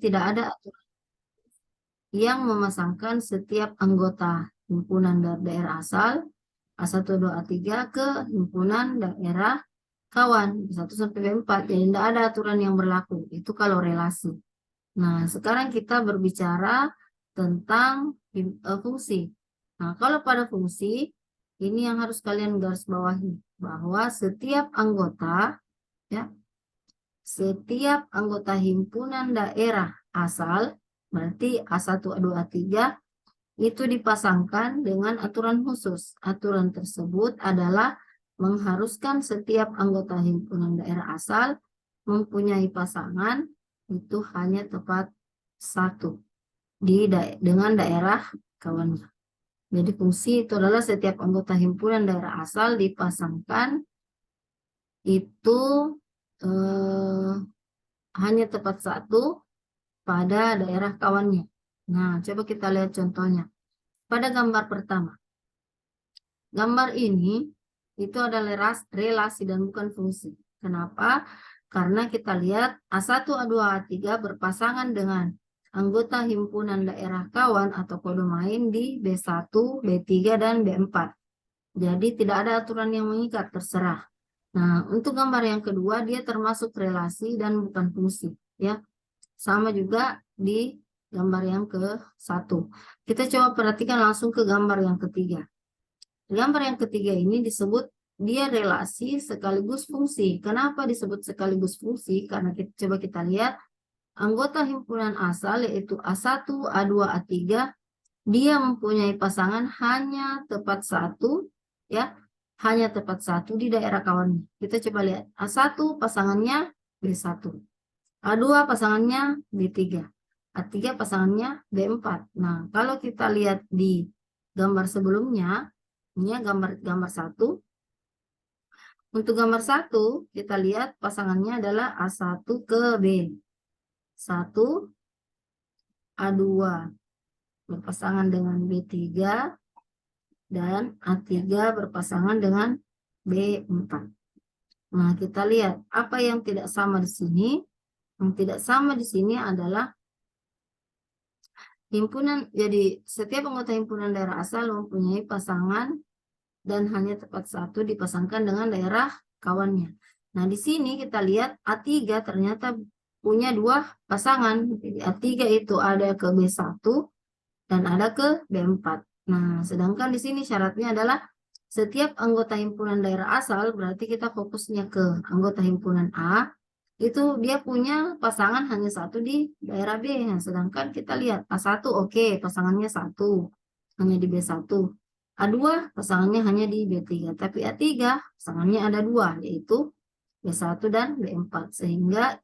tidak ada aturan yang memasangkan setiap anggota himpunan daerah asal A1, A2, A3 ke himpunan daerah kawan B1 sampai B4. Jadi tidak ada aturan yang berlaku. Itu kalau relasi. Nah, sekarang kita berbicara tentang fungsi. Nah, kalau pada fungsi, ini yang harus kalian garis bawahi. Bahwa setiap anggota himpunan daerah asal, berarti A1, A2, A3, itu dipasangkan dengan aturan khusus. Aturan tersebut adalah mengharuskan setiap anggota himpunan daerah asal mempunyai pasangan itu hanya tepat satu dengan daerah kawannya. Jadi fungsi itu adalah setiap anggota himpunan daerah asal dipasangkan itu hanya tepat satu pada daerah kawannya. Nah, coba kita lihat contohnya. Pada gambar pertama. Gambar ini itu adalah relasi dan bukan fungsi. Kenapa? Karena kita lihat A1, A2, A3 berpasangan dengan anggota himpunan daerah kawan atau kodomain di B1, B3, dan B4. Jadi tidak ada aturan yang mengikat, terserah. Nah, untuk gambar yang kedua, dia termasuk relasi dan bukan fungsi. Ya, sama juga di gambar yang ke-1. Kita coba perhatikan langsung ke gambar yang ketiga. Gambar yang ketiga ini disebut dia relasi sekaligus fungsi. Kenapa disebut sekaligus fungsi? Karena coba kita lihat anggota himpunan asal yaitu A1, A2, A3, dia mempunyai pasangan hanya tepat satu, ya, hanya tepat satu di daerah kawannya. Kita coba lihat A1 pasangannya B1, A2 pasangannya B3, A3 pasangannya B4. Nah, kalau kita lihat di gambar sebelumnya, ini gambar 1. Untuk gambar 1, kita lihat pasangannya adalah A1 ke B. 1, A2 berpasangan dengan B3, dan A3 berpasangan dengan B4. Nah, kita lihat apa yang tidak sama di sini. Yang tidak sama di sini adalah jadi setiap anggota himpunan daerah asal mempunyai pasangan dan hanya tepat satu dipasangkan dengan daerah kawannya. Nah, di sini kita lihat A3 ternyata punya dua pasangan. Jadi A3 itu ada ke B1 dan ada ke B4. Nah, sedangkan di sini syaratnya adalah setiap anggota himpunan daerah asal, berarti kita fokusnya ke anggota himpunan A, itu dia punya pasangan hanya satu di daerah B. Nah, sedangkan kita lihat A1 oke, pasangannya satu, hanya di B1. A2 pasangannya hanya di B3, tapi A3 pasangannya ada dua, yaitu B1 dan B4. Sehingga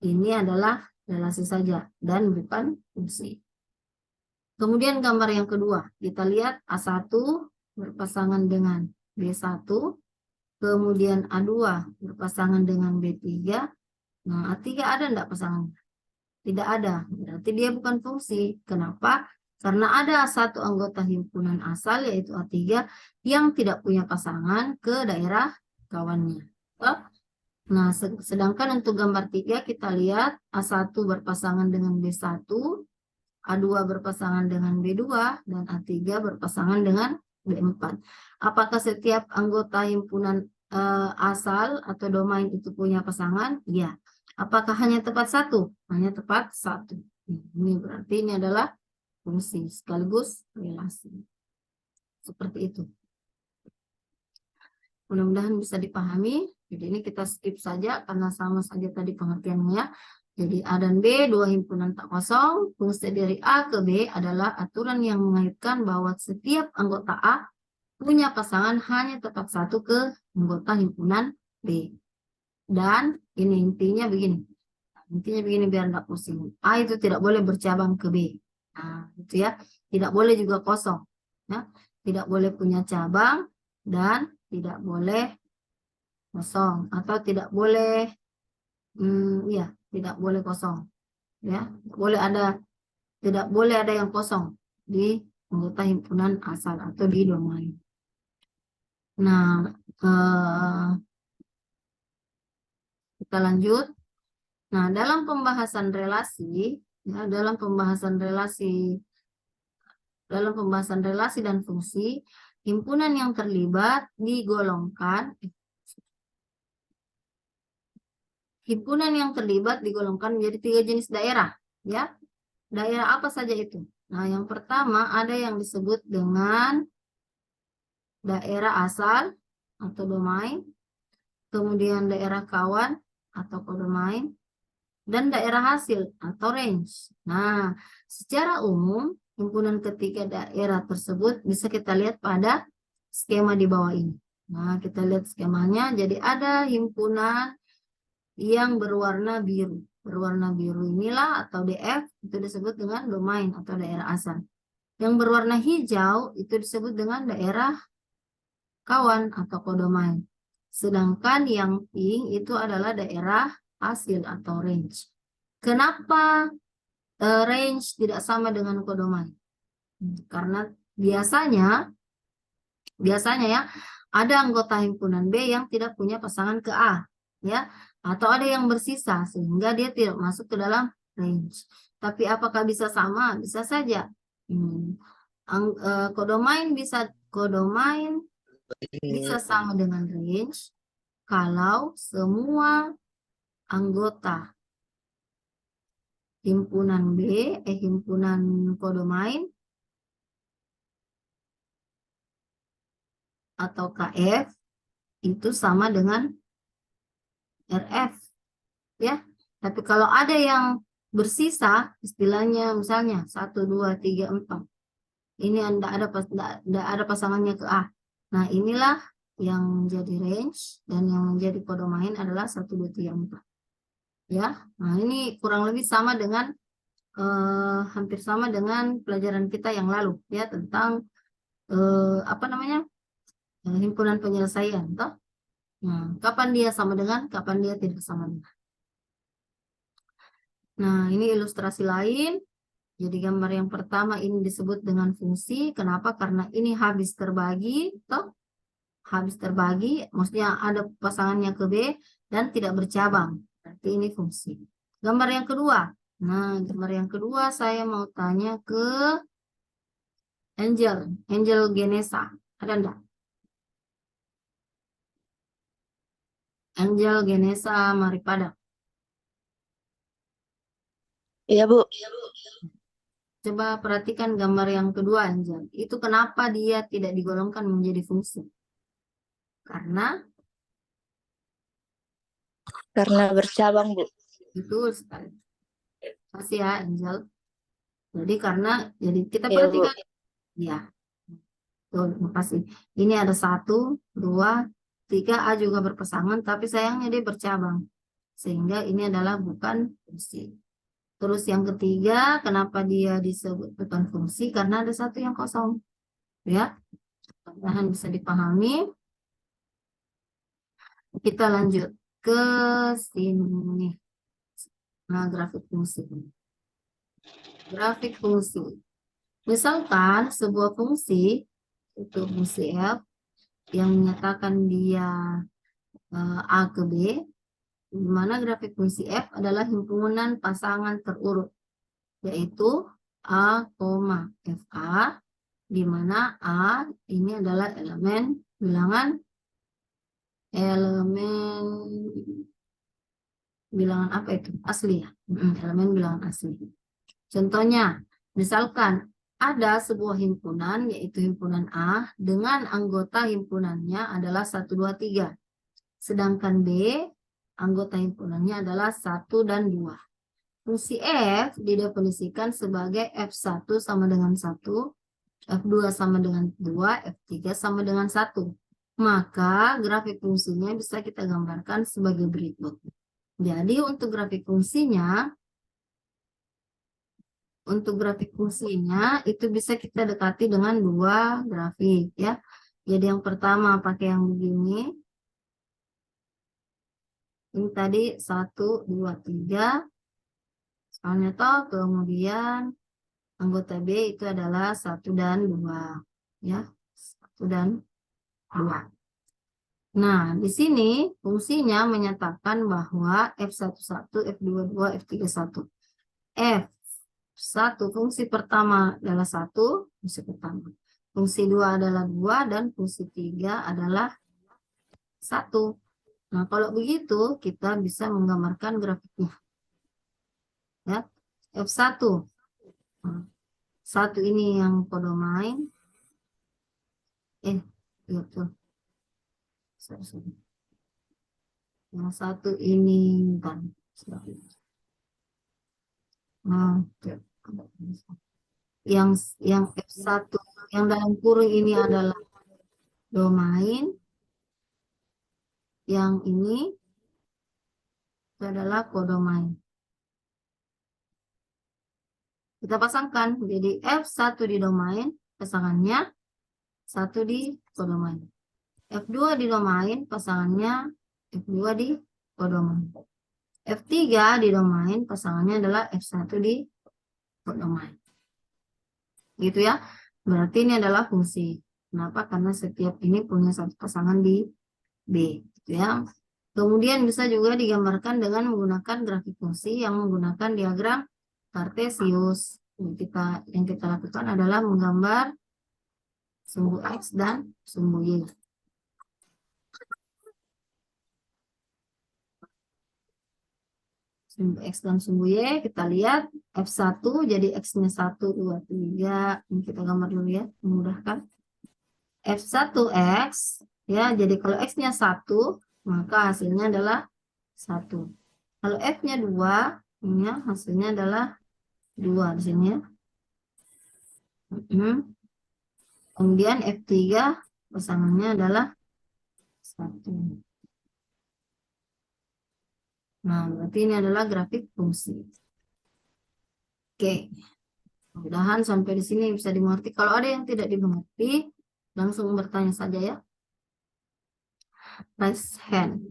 ini adalah relasi saja dan bukan fungsi. Kemudian gambar yang kedua, kita lihat A1 berpasangan dengan B1, kemudian A2 berpasangan dengan B3. Nah, A3 ada enggak pasangannya? Tidak ada, berarti dia bukan fungsi. Kenapa? Karena ada satu anggota himpunan asal yaitu A3 yang tidak punya pasangan ke daerah kawannya. Nah, sedangkan untuk gambar 3 kita lihat A1 berpasangan dengan B1, A2 berpasangan dengan B2, dan A3 berpasangan dengan B4. Apakah setiap anggota himpunan asal atau domain itu punya pasangan? Ya. Apakah hanya tepat satu? Hanya tepat satu. Ini berarti ini adalah fungsi sekaligus relasi. Seperti itu. Mudah-mudahan bisa dipahami. Jadi ini kita skip saja karena sama saja tadi pengertiannya. Jadi A dan B, dua himpunan tak kosong. Fungsi dari A ke B adalah aturan yang mengaitkan bahwa setiap anggota A punya pasangan hanya tepat satu ke anggota himpunan B. Dan ini intinya begini. Intinya begini biar tidak pusing. A itu tidak boleh bercabang ke B. Nah, itu ya. Tidak boleh juga kosong. Ya. Tidak boleh punya cabang dan tidak boleh kosong. Atau tidak boleh, ya, tidak boleh kosong. Ya, tidak boleh ada yang kosong di anggota himpunan asal atau di domain. Nah, kita lanjut. Nah, dalam pembahasan relasi, ya, dalam pembahasan relasi dan fungsi, himpunan yang terlibat digolongkan menjadi 3 jenis daerah, ya. Daerah apa saja itu? Nah, yang pertama ada yang disebut dengan daerah asal atau domain, kemudian daerah kawan atau kodomain, dan daerah hasil atau range. Nah, secara umum, himpunan ketiga daerah tersebut bisa kita lihat pada skema di bawah ini. Nah, kita lihat skemanya. Jadi ada himpunan yang berwarna biru. Berwarna biru inilah atau DF itu disebut dengan domain atau daerah asal. Yang berwarna hijau itu disebut dengan daerah kawan atau kodomain. Sedangkan yang pink itu adalah daerah hasil atau range. Kenapa range tidak sama dengan kodomain? Karena biasanya ya ada anggota himpunan B yang tidak punya pasangan ke A, ya, atau ada yang bersisa sehingga dia tidak masuk ke dalam range. Tapi apakah bisa sama? Bisa saja. Kodomain bisa sama dengan range kalau semua anggota himpunan himpunan kodomain atau KF itu sama dengan RF, ya. Tapi kalau ada yang bersisa, istilahnya misalnya 1, 2, 3, 4. Ini tidak ada pasangannya ke A. Nah, inilah yang menjadi range dan yang menjadi kodomain adalah 1, 2, 3, 4. Ya. Nah, ini kurang lebih sama dengan hampir sama dengan pelajaran kita yang lalu, ya, tentang apa namanya? Himpunan penyelesaian, toh. Nah, kapan dia sama dengan, kapan dia tidak sama dengan. Nah, ini ilustrasi lain. Jadi gambar yang pertama ini disebut dengan fungsi. Kenapa? Karena ini habis terbagi, toh. Habis terbagi, maksudnya ada pasangannya ke B dan tidak bercabang. Berarti ini fungsi. Gambar yang kedua. Nah, gambar yang kedua saya mau tanya ke Angel Genesa. Ada enggak? Angel Genesa Maripada. Iya, Bu. Coba perhatikan gambar yang kedua, Angel. Itu kenapa dia tidak digolongkan menjadi fungsi? Karena bercabang, Bu. betul sekali. Kasih ya, Angel. Jadi kita Iya, Bu. perhatikan. Ya, tuh, makasih. Ini ada 1, 2, 3, A juga berpasangan, tapi sayangnya dia bercabang. Sehingga ini adalah bukan fungsi. Terus yang ketiga, kenapa dia disebut bukan fungsi? Karena ada 1 yang kosong. Ya, mudah-mudahan bisa dipahami. Kita lanjut ke sini. Nah, grafik fungsi. Grafik fungsi. Misalkan sebuah fungsi, itu fungsi F, yang menyatakan dia A ke B, di mana grafik fungsi F adalah himpunan pasangan terurut, yaitu A, FA, di mana A ini adalah elemen bilangan apa itu? Asli ya? Elemen bilangan asli. Contohnya, misalkan ada sebuah himpunan, yaitu himpunan A, dengan anggota himpunannya adalah 1, 2, 3. Sedangkan B, anggota himpunannya adalah 1 dan 2. Fungsi F didefinisikan sebagai F1 sama dengan 1, F2 sama dengan 2, F3 sama dengan 1. Maka grafik fungsinya bisa kita gambarkan sebagai berikut. Jadi untuk grafik fungsinya itu bisa kita dekati dengan 2 grafik, ya. Jadi yang pertama pakai yang begini. Ini tadi 1, 2, 3. Soalnya toh kemudian anggota B itu adalah 1 dan 2, ya. 1 dan 2. Nah, di sini fungsinya menyatakan bahwa F11, F22, F31. F1 fungsi pertama adalah 1, fungsi pertama. Fungsi 2 adalah 2, dan fungsi 3 adalah 1. Nah, kalau begitu kita bisa menggambarkan grafiknya. Ya, F1. Nah, 1 ini yang kodomain. Gitu. Sorry. Yang 1 ini kan. Nah, yang F1 yang dalam kurung ini adalah domain, yang ini itu adalah kodomain. Kita pasangkan, jadi F1 di domain, pasangannya 1 di kodomain. F2 di domain, pasangannya F2 di kodomain. F3 di domain, pasangannya adalah F1 di kodomain. Gitu ya. Berarti ini adalah fungsi. Kenapa? Karena setiap ini punya satu pasangan di B. Gitu ya. Kemudian bisa juga digambarkan dengan menggunakan grafik fungsi yang menggunakan diagram Kartesius. Yang kita lakukan adalah menggambar sumbu X dan sumbu Y. Sumbu X dan sumbu Y, kita lihat F1 jadi X-nya 1, 2, 3. Ini kita gambar dulu ya, memudahkan. F1X, ya, jadi kalau X-nya 1, maka hasilnya adalah 1. Kalau F-nya 2, ya, hasilnya adalah 2 di sini ya. Kemudian F3 pasangannya adalah 1. Nah, berarti ini adalah grafik fungsi. Oke, mudah-mudahan sampai di sini bisa dimengerti. Kalau ada yang tidak dimengerti, langsung bertanya saja ya. Raise hand.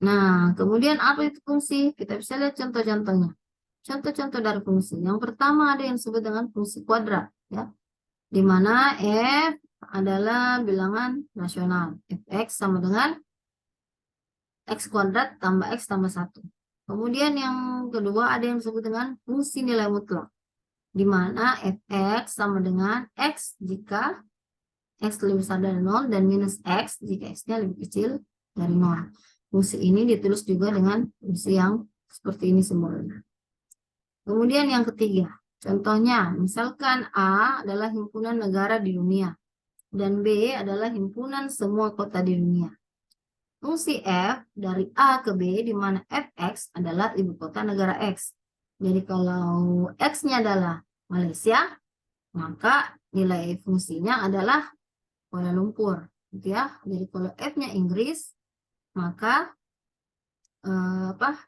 Nah, kemudian apa itu fungsi? Kita bisa lihat contoh-contohnya. Contoh-contoh dari fungsi. Yang pertama ada yang disebut dengan fungsi kuadrat, ya. Di mana f adalah bilangan rasional. Fx sama dengan x kuadrat tambah x tambah 1. Kemudian yang kedua ada yang disebut dengan fungsi nilai mutlak. Di mana fx sama dengan x jika x lebih besar dari 0 dan minus x jika x-nya lebih kecil dari 0. Fungsi ini ditulis juga dengan fungsi yang seperti ini semulanya. Kemudian yang ketiga, contohnya misalkan A adalah himpunan negara di dunia dan B adalah himpunan semua kota di dunia. Fungsi F dari A ke B di mana Fx adalah ibu kota negara X. Jadi kalau X-nya adalah Malaysia, maka nilai fungsinya adalah Kuala Lumpur. Gitu ya. Jadi kalau F-nya Inggris, maka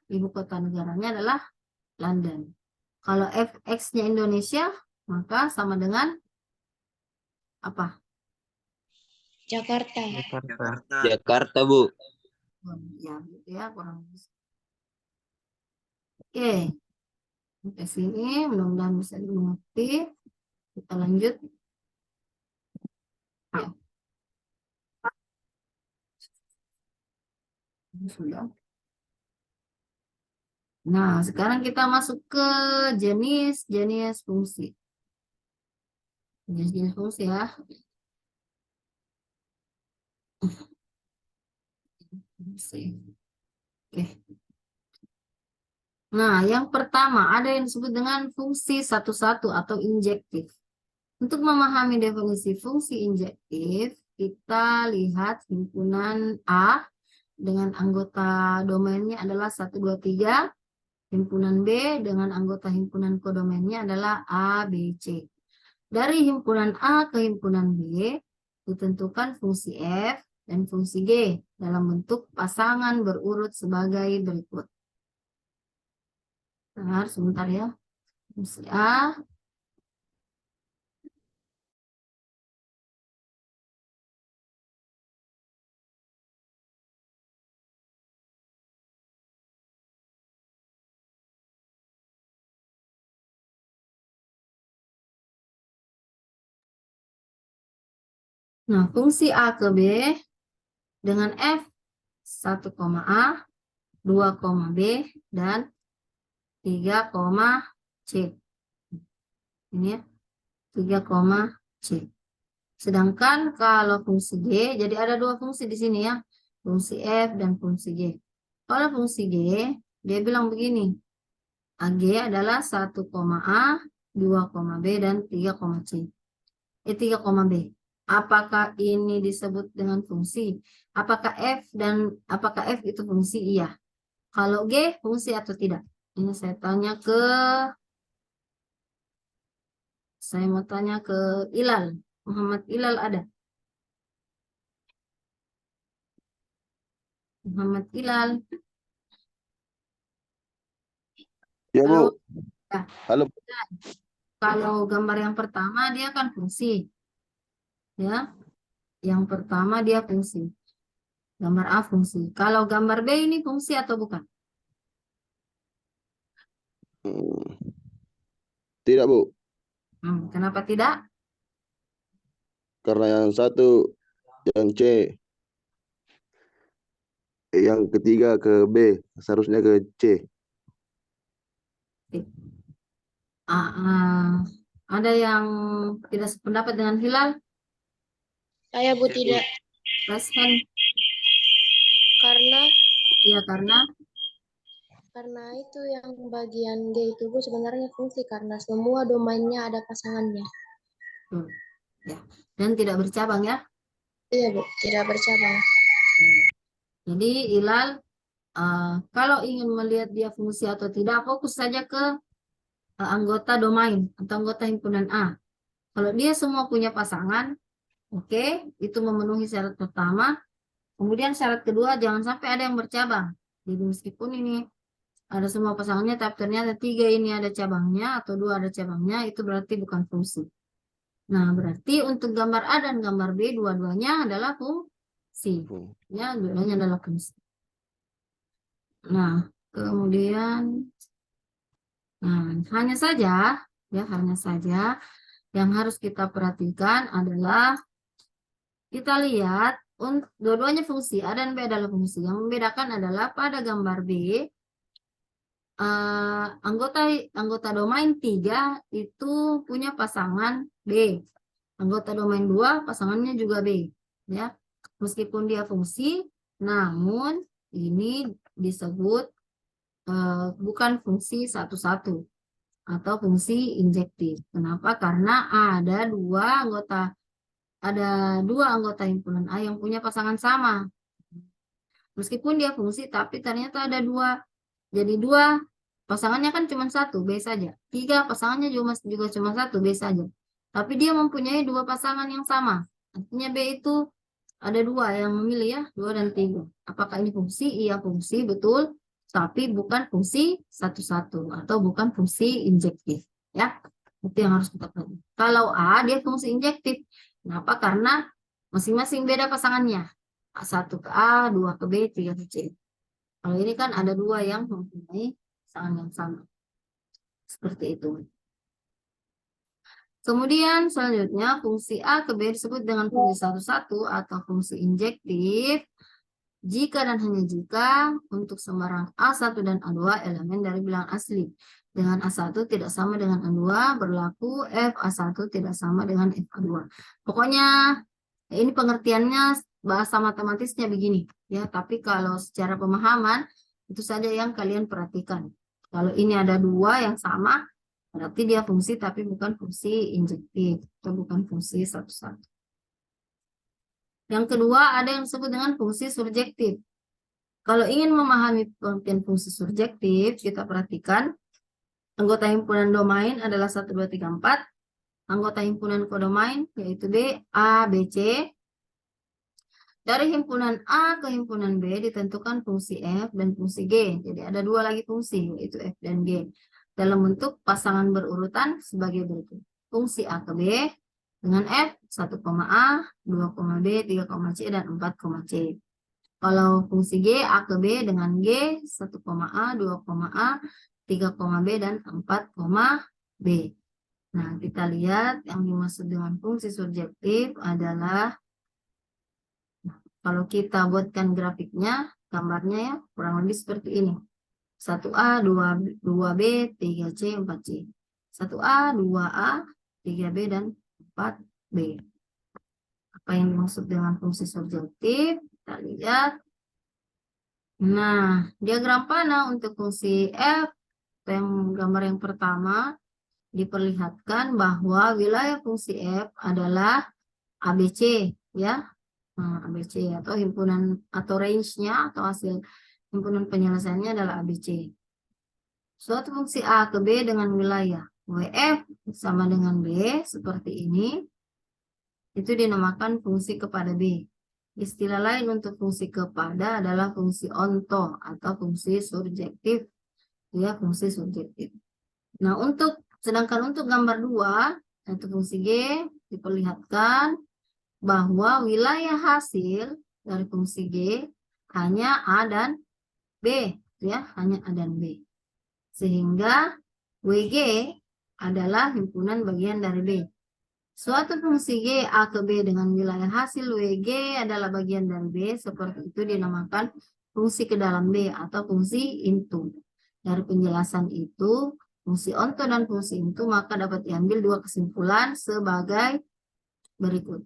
ibu kota negaranya adalah London. Kalau Fx-nya Indonesia, maka sama dengan apa? Jakarta. Jakarta, Bu. Ya, gitu ya, kurang lebih. Oke, sampai sini mudah-mudahan bisa dimengerti. Kita lanjut. Ya. Sudah. Nah, sekarang kita masuk ke jenis-jenis fungsi. Jenis-jenis fungsi ya. Oke. Nah, yang pertama ada yang disebut dengan fungsi satu-satu atau injektif. Untuk memahami definisi fungsi injektif, kita lihat himpunan A dengan anggota domainnya adalah 1, 2, 3. Himpunan B dengan anggota himpunan kodomainnya adalah A, B, C. Dari himpunan A ke himpunan B, ditentukan fungsi F dan fungsi G dalam bentuk pasangan berurut sebagai berikut. Bentar, sebentar ya. Fungsi A. Nah, fungsi A ke B dengan F 1, A, 2, B, dan 3, C. Ini ya, 3, C. Sedangkan kalau fungsi G, jadi ada dua fungsi di sini ya, fungsi F dan fungsi G. Kalau fungsi G, dia bilang begini, AG adalah 1, A, 2, B, dan 3, B. Apakah ini disebut dengan fungsi? Apakah F itu fungsi? Iya. Kalau G fungsi atau tidak? Ini saya mau tanya ke Ilal. Muhammad Ilal ada? Muhammad Ilal. Ya, Kalau Bu. Halo. kalau gambar yang pertama dia kan fungsi. Ya. Yang pertama dia fungsi. Gambar A fungsi. Kalau gambar B ini fungsi atau bukan? Tidak, Bu. Kenapa tidak? Karena yang satu, yang C. Yang ketiga ke B. Seharusnya ke C. Ada yang tidak sependapat dengan Hilal? Saya Bu tidak. Raise hand. Karena Iya, karena itu yang bagian G itu Bu sebenarnya fungsi karena semua domainnya ada pasangannya. ya. Dan tidak bercabang ya. Iya Bu, tidak bercabang. Jadi Hilal kalau ingin melihat dia fungsi atau tidak, fokus saja ke anggota domain atau anggota himpunan A. Kalau dia semua punya pasangan, oke, itu memenuhi syarat pertama. Kemudian syarat kedua, jangan sampai ada yang bercabang. Jadi meskipun ini ada semua pasangannya, tapi ternyata 3 ini ada cabangnya atau 2 ada cabangnya, itu berarti bukan fungsi. Nah, berarti untuk gambar A dan gambar B, dua-duanya adalah fungsi. Ya, dua-duanya adalah fungsi. Nah, kemudian, hanya saja yang harus kita perhatikan adalah kita lihat dua-duanya fungsi, A dan B adalah fungsi. Yang membedakan adalah pada gambar B, anggota domain 3 itu punya pasangan B. Anggota domain 2 pasangannya juga B. Ya. Meskipun dia fungsi, namun ini disebut bukan fungsi satu-satu atau fungsi injektif. Kenapa? Karena ada dua anggota himpunan A yang punya pasangan sama. Meskipun dia fungsi, tapi ternyata ada dua. Jadi 2 pasangannya kan cuma 1, B saja. 3 pasangannya juga cuma 1, B saja. Tapi dia mempunyai 2 pasangan yang sama. Artinya B itu ada 2 yang memilih ya, 2 dan 3. Apakah ini fungsi? Iya fungsi, betul. Tapi bukan fungsi satu-satu atau bukan fungsi injektif. Ya, itu yang harus kita pelajari. Kalau A, dia fungsi injektif. Kenapa? Karena masing-masing beda pasangannya. 1 ke A, 2 ke B, 3 ke C. Kalau ini kan ada 2 yang mempunyai pasangan yang sama. Seperti itu. Kemudian selanjutnya fungsi A ke B disebut dengan fungsi satu-satu atau fungsi injektif jika dan hanya jika untuk sembarang A1 dan A2 elemen dari bilangan asli. Dengan A1 tidak sama dengan A2 berlaku F A1 tidak sama dengan F A2. Pokoknya ini pengertiannya bahasa matematisnya begini ya, tapi kalau secara pemahaman itu saja yang kalian perhatikan. Kalau ini ada 2 yang sama, berarti dia fungsi tapi bukan fungsi injektif atau bukan fungsi satu-satu. Yang kedua ada yang disebut dengan fungsi surjektif. Kalau ingin memahami pengertian fungsi surjektif, kita perhatikan anggota himpunan domain adalah 1, 2, 3, 4. Anggota himpunan kodomain yaitu B, A, B, C. Dari himpunan A ke himpunan B ditentukan fungsi F dan fungsi G. Jadi ada 2 lagi fungsi yaitu F dan G. Dalam bentuk pasangan berurutan sebagai berikut. Fungsi A ke B dengan F 1,A, 2,B, 3,C, dan 4,C. Kalau fungsi G, A ke B dengan G 1,A, 2,A, 3,B, dan 4,B. Nah, kita lihat yang dimaksud dengan fungsi surjektif adalah Kalau kita buatkan grafiknya, gambarnya ya kurang lebih seperti ini. 1A, 2B, 3C, 4C. 1A, 2A, 3B, dan 4B. Apa yang dimaksud dengan fungsi surjektif? Kita lihat. Nah, diagram panah untuk fungsi F, yang gambar yang pertama, diperlihatkan bahwa wilayah fungsi F adalah ABC, ya. Nah, ABC atau himpunan atau range-nya atau hasil himpunan penyelesaiannya adalah ABC. Suatu fungsi A ke B dengan wilayah WF sama dengan B seperti ini, itu dinamakan fungsi kepada B. Istilah lain untuk fungsi kepada adalah fungsi onto atau fungsi surjektif. Ya, fungsi surjektif. Nah, sedangkan untuk gambar 2, yaitu fungsi G, diperlihatkan bahwa wilayah hasil dari fungsi G hanya A dan B, ya, hanya A dan B. Sehingga WG adalah himpunan bagian dari B. Suatu fungsi G A ke B dengan wilayah hasil WG adalah bagian dari B, seperti itu dinamakan fungsi ke dalam B atau fungsi into. Dari penjelasan itu, fungsi onto dan fungsi into maka dapat diambil dua kesimpulan sebagai berikut.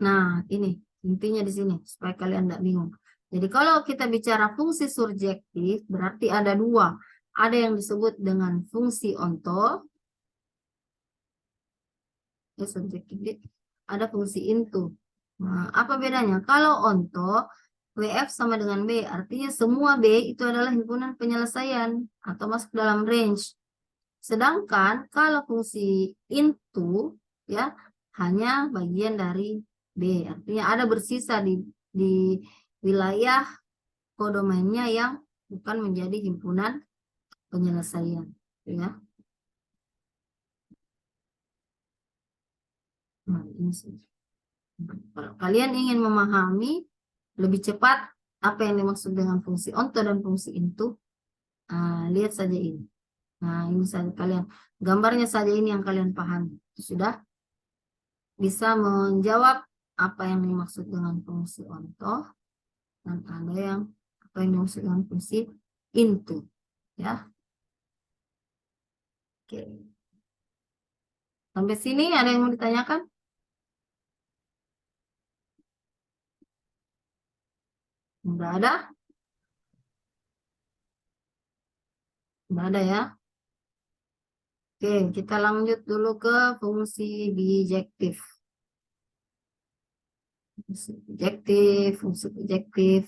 Nah, ini intinya di sini supaya kalian tidak bingung. Jadi kalau kita bicara fungsi surjektif berarti ada dua. Ada yang disebut dengan fungsi onto, ya subjektif, ada fungsi into. Nah, apa bedanya? Kalau onto, WF sama dengan B, artinya semua B itu adalah himpunan penyelesaian atau masuk dalam range. Sedangkan kalau fungsi into, ya, hanya bagian dari B, artinya ada bersisa di wilayah kodomainnya yang bukan menjadi himpunan penyelesaian, ya. Nah, ini sih. Kalau kalian ingin memahami lebih cepat apa yang dimaksud dengan fungsi onto dan fungsi into, lihat saja ini. Nah, ini saja kalian, gambarnya saja ini yang kalian pahami. Sudah bisa menjawab apa yang dimaksud dengan fungsi onto dan ada yang apa yang dimaksud dengan fungsi into, ya. Oke. Sampai sini ada yang mau ditanyakan? Enggak ada? Enggak ada ya? Oke, kita lanjut dulu ke fungsi bijektif. Fungsi bijektif, fungsi bijektif.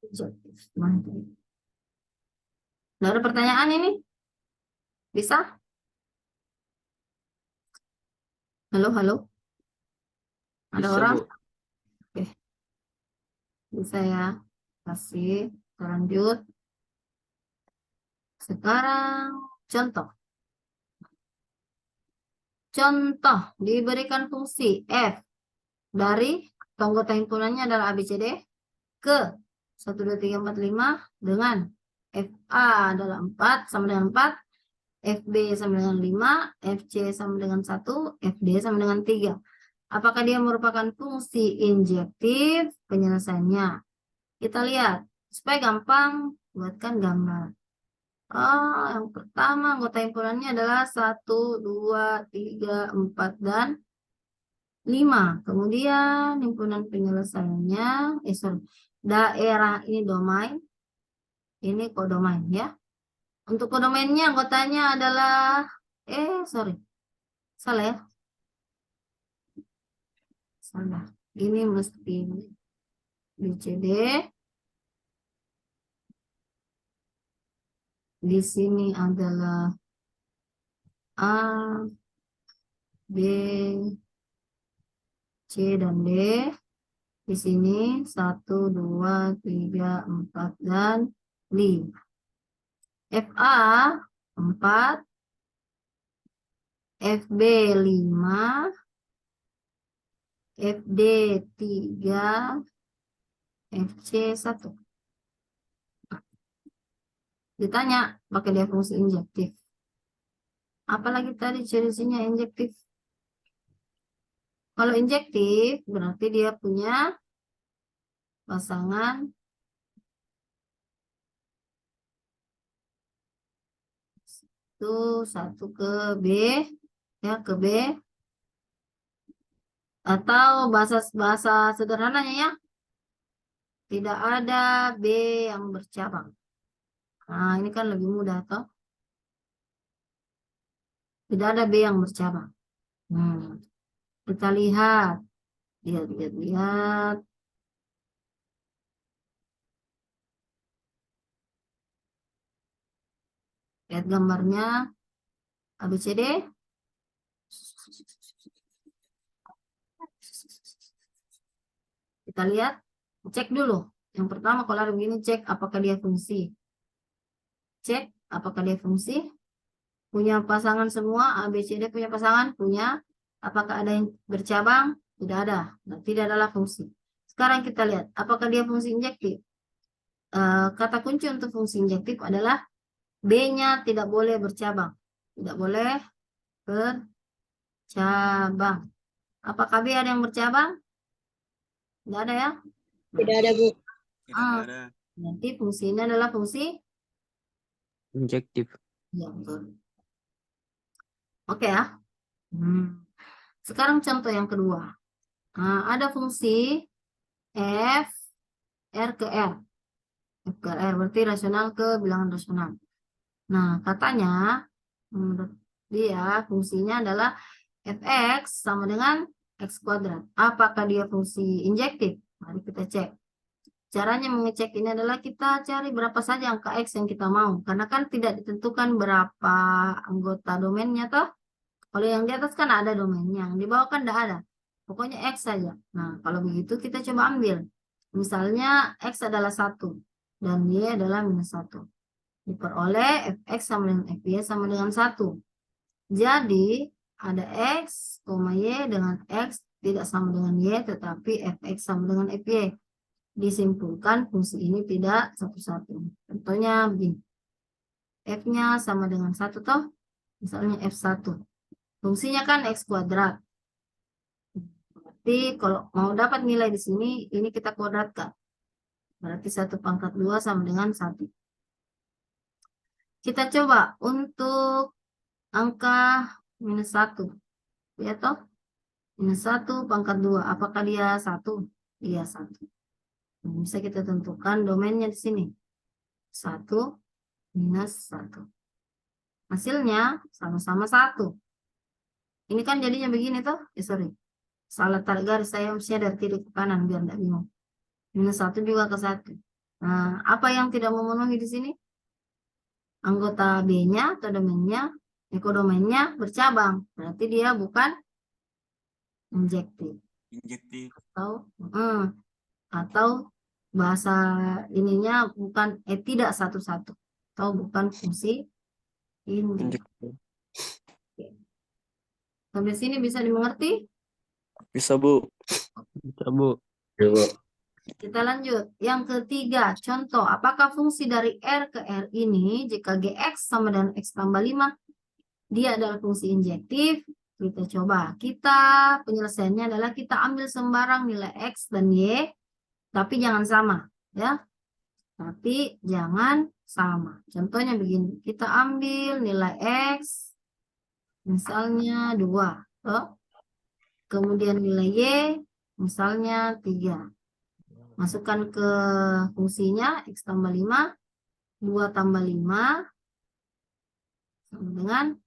Bijektif. Nggak ada pertanyaan ini? Bisa? Halo, halo? Ada Bisa, orang? Bu. Oke. Bisa ya. Kasih. Kita lanjut. Sekarang contoh. Contoh, diberikan fungsi F dari anggota himpunannya adalah ABCD ke 1, 2, 3, 4, 5 dengan FA adalah 4 sama dengan 4, FB sama dengan 5, FC sama dengan 1, FD sama dengan 3. Apakah dia merupakan fungsi injektif penyelesaiannya? Kita lihat, supaya gampang buatkan gambar. Yang pertama anggota himpunannya adalah 1, 2, 3, 4, dan 5. Kemudian himpunan penyelesaiannya, daerah ini domain, ini kodomain ya. Untuk kodomainnya anggotanya adalah, salah ya. Salah. Ini mesti BCD. Di sini adalah A, B, C, dan D. Di sini 1, 2, 3, 4, dan 5. FA 4, FB 5, FD 3, FC1. Ditanya, pakai dia fungsi injektif. Apalagi tadi ciri-cirinya injektif? Kalau injektif, berarti dia punya pasangan satu ke B, ya ke B, atau bahasa sederhananya ya, tidak ada B yang bercabang. Nah, ini kan lebih mudah toh. Tidak ada B yang bercabang. Kita lihat, lihat. Lihat gambarnya ABCD. Kita lihat, cek dulu. Yang pertama kalau ada begini, cek apakah dia fungsi. Cek apakah dia fungsi. Punya pasangan semua, ABCD punya pasangan, punya. Apakah ada yang bercabang? Tidak ada. Nah, tidak adalah fungsi. Sekarang kita lihat, apakah dia fungsi injektif? Kata kunci untuk fungsi injektif adalah B-nya tidak boleh bercabang. Tidak boleh bercabang. Apakah B ada yang bercabang? Tidak ada ya? Tidak ada, Bu. Nanti fungsinya adalah fungsi Injektif. ya, betul. Oke ya. Sekarang contoh yang kedua. Nah, ada fungsi F R ke R. F ke R berarti rasional ke bilangan rasional. Nah, katanya menurut dia fungsinya adalah Fx sama dengan X kuadrat. Apakah dia fungsi injektif? Mari kita cek. Caranya mengecek ini adalah kita cari berapa saja angka X yang kita mau. Karena kan tidak ditentukan berapa anggota domainnya toh. Kalau yang di atas kan ada domainnya. Yang di bawah kan tidak ada. Pokoknya X saja. Nah, kalau begitu kita coba ambil. Misalnya X adalah 1. Dan Y adalah minus 1. Diperoleh Fx sama dengan Fy sama dengan 1. Jadi ada X, Y dengan X tidak sama dengan Y. Tetapi Fx sama dengan Fy. Disimpulkan fungsi ini tidak satu-satu. Contohnya begini. F-nya sama dengan 1 toh. Misalnya F1. Fungsinya kan X kuadrat. Berarti kalau mau dapat nilai di sini, ini kita kuadratkan. Berarti 1 pangkat 2 sama dengan 1. Kita coba untuk angka minus 1. Ya toh? Minus 1 pangkat 2. Apakah dia 1? Iya 1. Bisa kita tentukan domainnya di sini. 1 minus 1. Hasilnya sama-sama 1. Ini kan jadinya begini toh? Sorry. Salah tarik garis, saya mestinya dari kiri ke kanan biar tidak bingung. Minus 1 juga ke 1. Nah, apa yang tidak memenuhi di sini? Anggota B-nya atau domainnya, ekodomainnya bercabang. Berarti dia bukan injektif. Atau bahasa ininya bukan tidak satu-satu. Atau bukan fungsi injektif. Sampai sini bisa dimengerti? Bisa, Bu. Bisa, Bu. Kita lanjut. Yang ketiga, contoh. Apakah fungsi dari R ke R ini, jika Gx sama dengan X tambah 5, dia adalah fungsi injektif? Kita coba. Penyelesaiannya adalah kita ambil sembarang nilai X dan Y, tapi jangan sama. Ya. Tapi jangan sama. Contohnya begini. Kita ambil nilai X, misalnya 2. Kemudian nilai Y, misalnya 3. Masukkan ke fungsinya X tambah 5. 2 tambah 5 sama dengan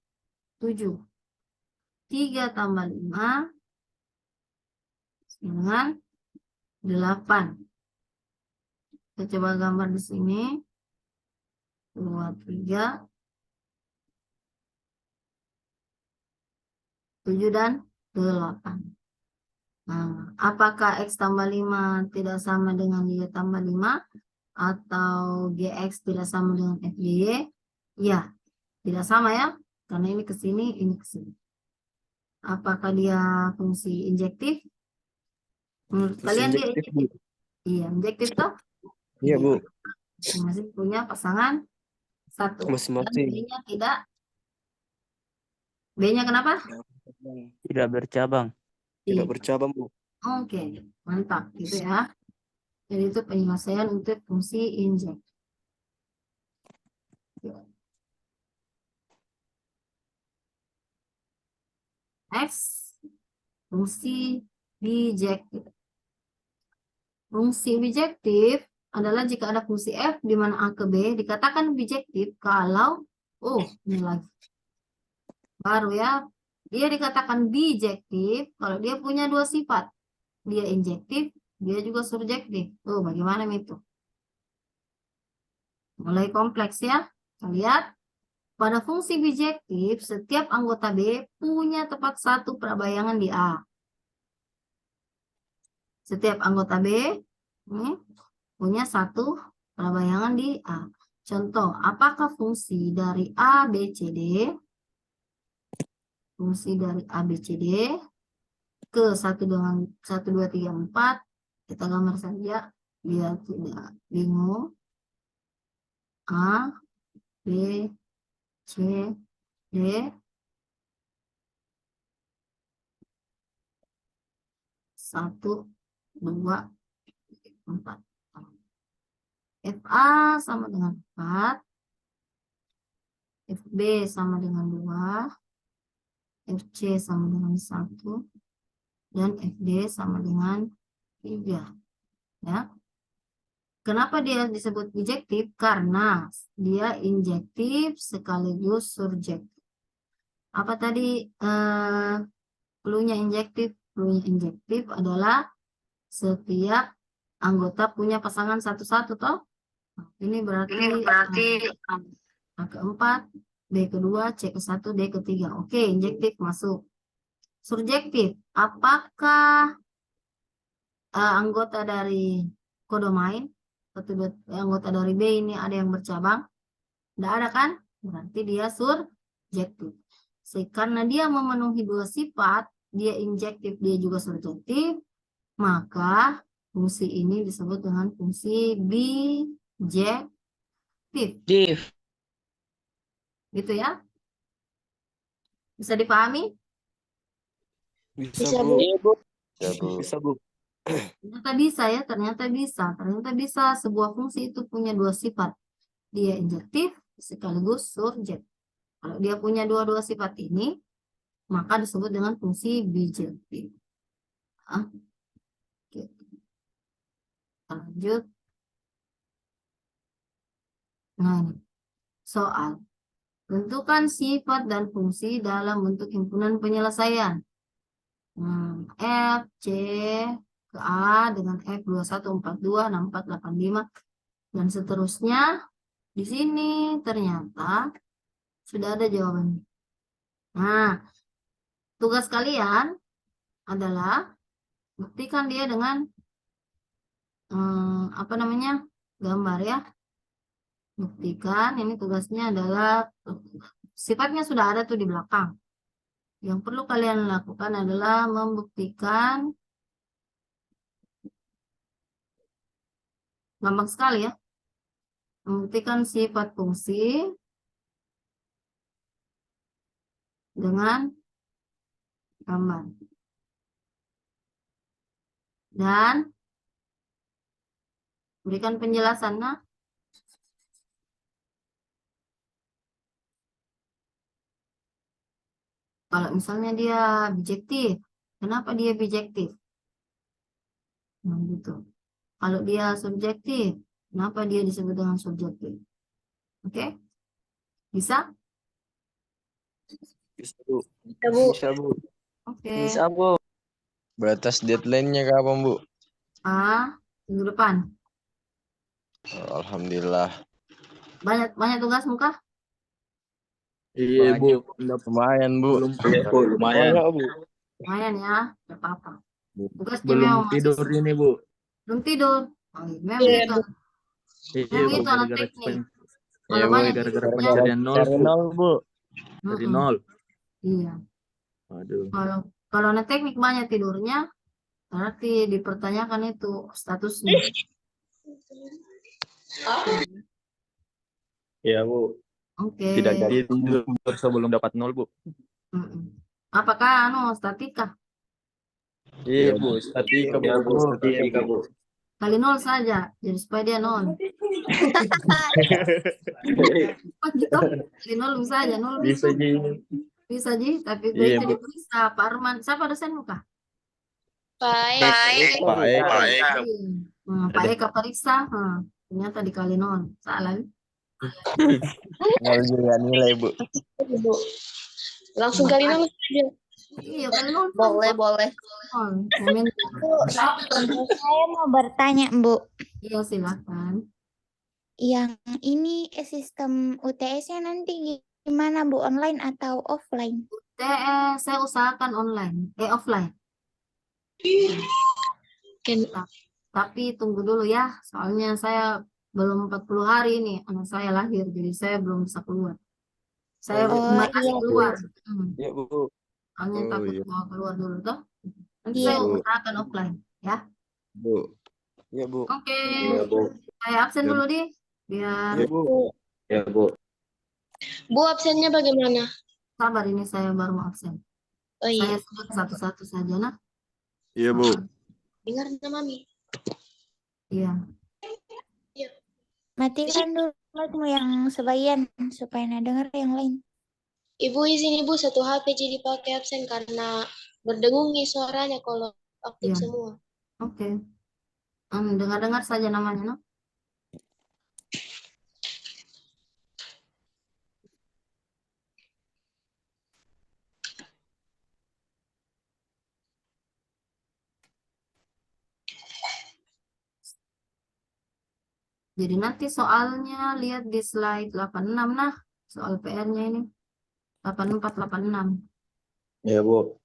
7. 3 tambah 5 sama dengan 8. Kita coba gambar di sini. 2, 3. 7 dan 8. Nah, apakah X tambah 5 tidak sama dengan Y tambah 5? Atau Gx tidak sama dengan Fy? Ya, tidak sama ya. Karena ini ke sini, ini ke sini. Apakah dia fungsi injektif? Menurut kalian dia injektif? Iya, injektif toh? Iya, Bu. Masing-masing punya pasangan satu. Dan Masing-masing. B-nya tidak. B-nya kenapa? Tidak bercabang. Tidak Iya. bercabang, Bu. Oke, mantap gitu ya. Jadi itu penyelesaian untuk fungsi injek. Next, fungsi bijektif. Fungsi bijektif adalah jika ada fungsi f di mana a ke b dikatakan bijektif kalau ini lagi baru ya, dia dikatakan bijektif kalau dia punya dua sifat, dia injektif, dia juga surjektif. Bagaimana itu? Mulai kompleks ya. Kita lihat pada fungsi bijektif setiap anggota B punya tepat satu prabayangan di A. Setiap anggota B punya satu prabayangan di A. Contoh, apakah fungsi dari A, B, C, D? Fungsi dari A, B, C, D ke 1 dengan 1, 2, 3, 4. Kita gambar saja biar tidak bingung. A, B, C, D. 1, 2, 4. FA sama dengan 4. FB sama dengan 2. FC sama dengan 1. Dan FD sama dengan 3. Ya. Kenapa dia disebut bijektif? Karena dia injektif sekaligus surjektif. Apa tadi clue-nya injektif? Clue-nya injektif adalah setiap anggota punya pasangan satu-satu toh. Ini berarti A keempat, B kedua, C ke-1, D ke-3. Oke, injektif masuk. Surjektif, apakah anggota dari kodomain atau anggota dari B ini ada yang bercabang? Tidak ada kan? Berarti dia surjektif. Karena dia memenuhi dua sifat, dia injektif, dia juga surjektif, maka fungsi ini disebut dengan fungsi bijektif. Gitu ya? Bisa dipahami? Bisa, Bu. Bu. Iya, Bu. Ya, Bu. Bisa, Bu. Ternyata bisa ya, ternyata bisa. Ternyata bisa sebuah fungsi itu punya dua sifat. Dia injektif sekaligus surjektif. Kalau dia punya dua-dua sifat ini, maka disebut dengan fungsi bijektif. Oke. Lanjut. Nah, ini. Soal. Tentukan sifat dan fungsi dalam bentuk himpunan penyelesaian. F, C, ke A dengan F 2142, 6485, dan seterusnya. Di sini ternyata sudah ada jawabannya. Nah, tugas kalian adalah buktikan dia dengan gambar ya. Buktikan, ini tugasnya adalah sifatnya sudah ada tuh di belakang. Yang perlu kalian lakukan adalah membuktikan, gampang sekali ya, membuktikan sifat fungsi dengan gambar. Dan berikan penjelasannya. Kalau misalnya dia bijektif, kenapa dia bijektif? Nah, gitu. Kalau dia subjektif, kenapa dia disebut dengan subjektif? Oke? Bisa? Bisa, Bu. Bisa, Bu. Bisa, Bu. Oke. Bisa, Bu. Batas deadline-nya kapan, Bu? Minggu depan. Alhamdulillah. Banyak tugas muka? Iya, Bu. Lumayan, Bu. Lumayan. Banyak, Bu. Lumayan ya, tidak apa-apa. Tugas Belum memang tidur mahasiswa. ini, Bu. Belum tidur. Memang Iya, gitu. Iya, Memang Bu. gitu anak Gara-gara teknik. pen- Kalau Iya, Bu. banyak Gara-gara tidurnya, pencarian nol, Dari Bu. nol, Bu. Dari mm-mm. nol. Iya. Aduh. Kalau anak teknik banyak tidurnya, Berarti dipertanyakan itu statusnya. Iya, Bu. Oke. Tidak jadi tidur sebelum dapat 0, Bu. Mm-mm. Apakah statika? Iya, Bu. Statika, Bu. Iya, Bu. Statika, Bu. Kali 0 saja, jadi supaya dia 0. Kali 0 saja, 0 Bisa, bisa. Ji. Bisa, Ji, tapi Iya, itu Bu. diperiksa. Pak Arman, siapa dosen muka? Baik. Pak Eka. Pak Eka periksa, ternyata dikali 0. Salah. Nol juga nilai, Bu. Bu. Langsung kali nol saja. Iya, kali 0. Boleh. Momen. Saya mau bertanya, Bu. Iya, silakan. Yang ini sistem UTS-nya nanti gimana, Bu? Online atau offline? Saya usahakan offline. Tapi tunggu dulu ya, soalnya saya belum 40 hari nih, anak saya lahir, jadi saya belum bisa keluar. Saya Oh, masih iya. keluar. Iya, Bu. Soalnya Oh, takut iya. mau keluar dulu toh. Nanti Iya. saya usahakan offline ya. Bu. Iya, Bu. Oke, Iya, Bu. saya absen Ya. dulu di biar Iya, Bu. Iya, Bu. Bu, absennya bagaimana? sabar, ini saya baru mau absen. Oh Saya iya, sebut satu-satu saja nah. Iya, Bu. dengar nama Mami. Iya. Matikan dulu yang sebagian supaya nah dengar yang lain. Ibu izin Ibu satu HP jadi pakai absen karena berdengung nih suaranya kalau aktif Iya. semua. Oke. Dengar-dengar saja namanya no. Jadi nanti soalnya lihat di slide 86 nah, soal PR-nya ini. 84, 86. Iya, Bu.